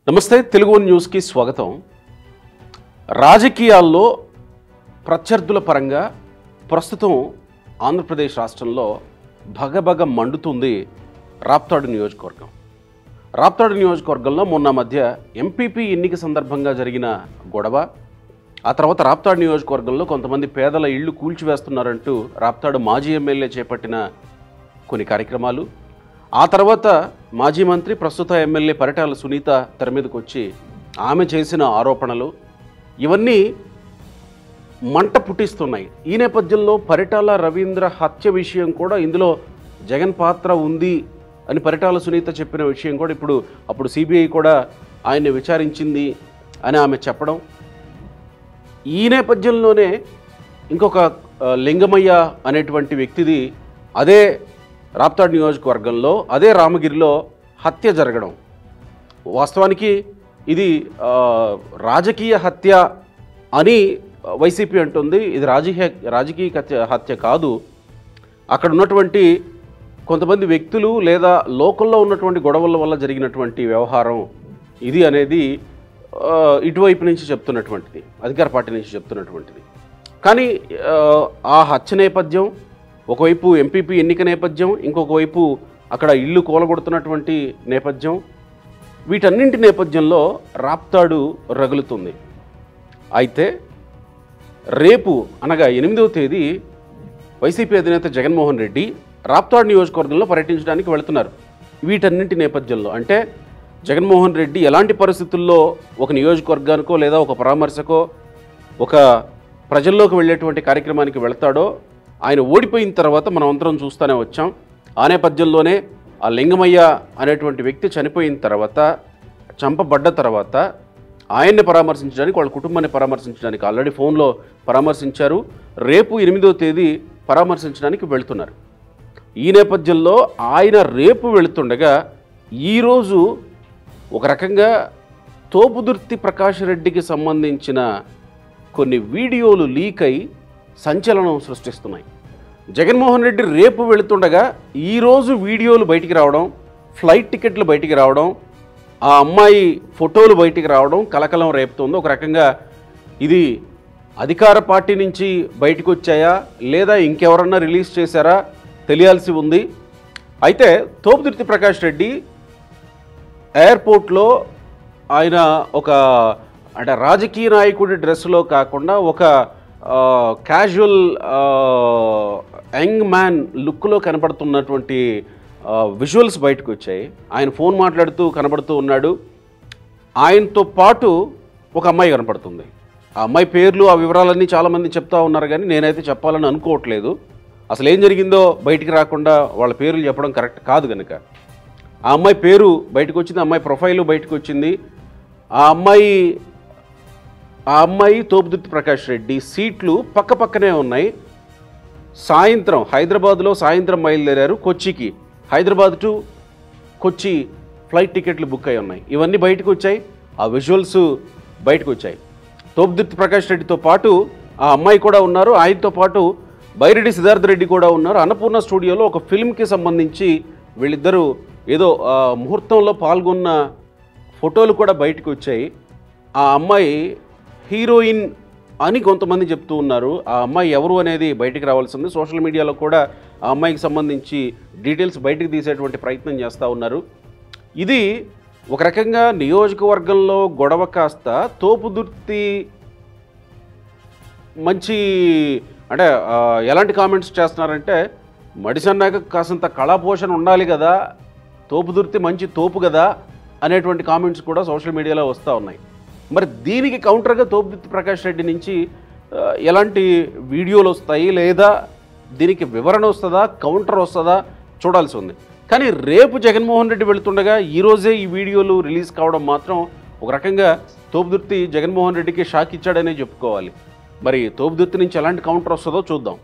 నమస్తే తెలుగు న్యూస్ కి స్వాగతం. రాజకీయాల్లో ప్రత్యర్థుల పరంగా ప్రస్తుతం ఆంధ్రప్రదేశ్ రాష్ట్రంలో భగభగ మండుతుంది రాప్తాడు నియోజకవర్గం. రాప్తాడు నియోజకవర్గంలో మొన్న మధ్య ఎంపీపీ ఎన్నిక సందర్భంగా జరిగిన గొడవ, ఆ తర్వాత రాప్తాడు నియోజకవర్గంలో కొంతమంది పేదల ఇళ్లు కూల్చివేస్తున్నారంటూ రాప్తాడు మాజీ ఎమ్మెల్యే చేపట్టిన కొన్ని కార్యక్రమాలు, ఆ తర్వాత మాజీ మంత్రి ప్రస్తుత ఎమ్మెల్యే పరిటాల సునీత తెర మీదకు వచ్చి ఆమె చేసిన ఆరోపణలు ఇవన్నీ మంట పుట్టిస్తున్నాయి. ఈ నేపథ్యంలో పరిటాల రవీంద్ర హత్య విషయం కూడా ఇందులో జగన్ పాత్ర ఉంది అని పరిటాల సునీత చెప్పిన విషయం కూడా అప్పుడు సిబిఐ కూడా ఆయన్ని విచారించింది అని ఆమె చెప్పడం. ఈ నేపథ్యంలోనే ఇంకొక లింగమయ్య అనేటువంటి వ్యక్తిది అదే రాప్తాడు నియోజకవర్గంలో అదే రామగిరిలో హత్య జరగడం. వాస్తవానికి ఇది రాజకీయ హత్య అని వైసీపీ అంటుంది. ఇది రాజకీయ హత్య కాదు, అక్కడ ఉన్నటువంటి కొంతమంది వ్యక్తులు లేదా లోకల్లో ఉన్నటువంటి గొడవల వల్ల జరిగినటువంటి వ్యవహారం ఇది అనేది ఇటువైపు నుంచి చెప్తున్నటువంటిది, అధికార పార్టీ నుంచి చెప్తున్నటువంటిది. కానీ ఆ హత్య నేపథ్యం ఒకవైపు ఎంపీపీ ఎన్నిక నేపథ్యం, ఇంకొక వైపు అక్కడ ఇల్లు కూలగొడుతున్నటువంటి నేపథ్యం, వీటన్నింటి నేపథ్యంలో రాప్తాడు రగులుతుంది. అయితే రేపు అనగా 8వ తేదీ వైసీపీ అధినేత జగన్మోహన్ రెడ్డి రాప్తాడు నియోజకవర్గంలో పర్యటించడానికి వెళుతున్నారు. వీటన్నింటి నేపథ్యంలో అంటే జగన్మోహన్ రెడ్డి ఎలాంటి పరిస్థితుల్లో ఒక నియోజకవర్గానికో లేదా ఒక పరామర్శకో ఒక ప్రజల్లోకి వెళ్ళేటువంటి కార్యక్రమానికి వెళతాడో ఆయన ఓడిపోయిన తర్వాత మనం అందరం చూస్తూనే వచ్చాం. ఆ నేపథ్యంలోనే ఆ లింగమయ్య అనేటువంటి వ్యక్తి చనిపోయిన తర్వాత, చంపబడ్డ తర్వాత ఆయన్ని పరామర్శించడానికి, వాళ్ళ కుటుంబాన్ని పరామర్శించడానికి ఆల్రెడీ ఫోన్లో పరామర్శించారు. రేపు 8వ తేదీ పరామర్శించడానికి వెళుతున్నారు. ఈ నేపథ్యంలో ఆయన రేపు వెళుతుండగా ఈరోజు ఒక రకంగా తోపుదుర్తి ప్రకాష్ రెడ్డికి సంబంధించిన కొన్ని వీడియోలు లీక్ అయి సంచలనం సృష్టిస్తున్నాయి. జగన్మోహన్ రెడ్డి రేపు వెళుతుండగా ఈరోజు వీడియోలు బయటికి రావడం, ఫ్లైట్ టికెట్లు బయటికి రావడం, ఆ అమ్మాయి ఫోటోలు బయటికి రావడం కలకలం రేపుతుంది. ఒక రకంగా ఇది అధికార పార్టీ నుంచి బయటకు వచ్చాయా లేదా ఇంకెవరన్నా రిలీజ్ చేశారా తెలియాల్సి ఉంది. అయితే తోపుదుర్తి ప్రకాష్ రెడ్డి ఎయిర్పోర్ట్లో ఆయన ఒక అంటే రాజకీయ నాయకుడి డ్రెస్సులో కాకుండా ఒక క్యాజువల్ యంగ్ మ్యాన్ లుక్లో కనబడుతున్నటువంటి విజువల్స్ బయటకు వచ్చాయి. ఆయన ఫోన్ మాట్లాడుతూ కనబడుతూ ఉన్నాడు. ఆయనతో పాటు ఒక అమ్మాయి కనపడుతుంది. ఆ అమ్మాయి పేర్లు ఆ వివరాలన్నీ చాలామంది చెప్తా ఉన్నారు, కానీ నేనైతే చెప్పాలని అనుకోవట్లేదు. అసలు ఏం జరిగిందో బయటికి రాకుండా వాళ్ళ పేర్లు చెప్పడం కరెక్ట్ కాదు కనుక ఆ అమ్మాయి పేరు బయటకు వచ్చింది, అమ్మాయి ప్రొఫైలు బయటకు వచ్చింది. ఆ అమ్మాయి తోపుదుర్తి ప్రకాష్ రెడ్డి సీట్లు పక్క పక్కనే ఉన్నాయి. సాయంత్రం హైదరాబాద్లో సాయంత్రం బయలుదేరారు కొచ్చికి. హైదరాబాద్ టు కొచ్చి ఫ్లైట్ టికెట్లు బుక్ అయి ఉన్నాయి. ఇవన్నీ బయటకు వచ్చాయి, ఆ విజువల్స్ బయటకు వచ్చాయి. తోపుదుర్తి ప్రకాష్ రెడ్డితో పాటు ఆ అమ్మాయి కూడా ఉన్నారు. ఆయనతో పాటు బైరెడ్డి సిద్ధార్థ రెడ్డి కూడా ఉన్నారు. అన్నపూర్ణ స్టూడియోలో ఒక ఫిల్మ్కి సంబంధించి వీళ్ళిద్దరూ ఏదో ముహూర్తంలో పాల్గొన్న ఫోటోలు కూడా బయటకు వచ్చాయి. ఆ అమ్మాయి హీరోయిన్ అని కొంతమంది చెప్తూ ఉన్నారు. ఆ అమ్మాయి ఎవరు అనేది బయటికి రావాల్సింది. సోషల్ మీడియాలో కూడా ఆ అమ్మాయికి సంబంధించి డీటెయిల్స్ బయటికి తీసేటువంటి ప్రయత్నం చేస్తూ ఉన్నారు. ఇది ఒక రకంగా నియోజకవర్గంలో గొడవ కాస్త తోపుదుర్తి మంచి అంటే ఎలాంటి కామెంట్స్ చేస్తున్నారంటే, మడిసన్నాక కాసంత కళాపోషణ ఉండాలి కదా, తోపుదుర్తి మంచి తోపు కదా అనేటువంటి కామెంట్స్ కూడా సోషల్ మీడియాలో వస్తూ ఉన్నాయి. మరి దీనికి కౌంటర్గా తోపుదుర్తి ప్రకాష్ రెడ్డి నుంచి ఎలాంటి వీడియోలు వస్తాయి లేదా దీనికి వివరణ వస్తుందా, కౌంటర్ వస్తుందా చూడాల్సి ఉంది. కానీ రేపు జగన్మోహన్ రెడ్డి వెళుతుండగా ఈరోజే ఈ వీడియోలు రిలీజ్ కావడం మాత్రం ఒక రకంగా తోపుదుర్తి జగన్మోహన్ రెడ్డికి షాక్ ఇచ్చాడనే చెప్పుకోవాలి. మరి తోపుదుర్తి నుంచి ఎలాంటి కౌంటర్ వస్తుందో చూద్దాం.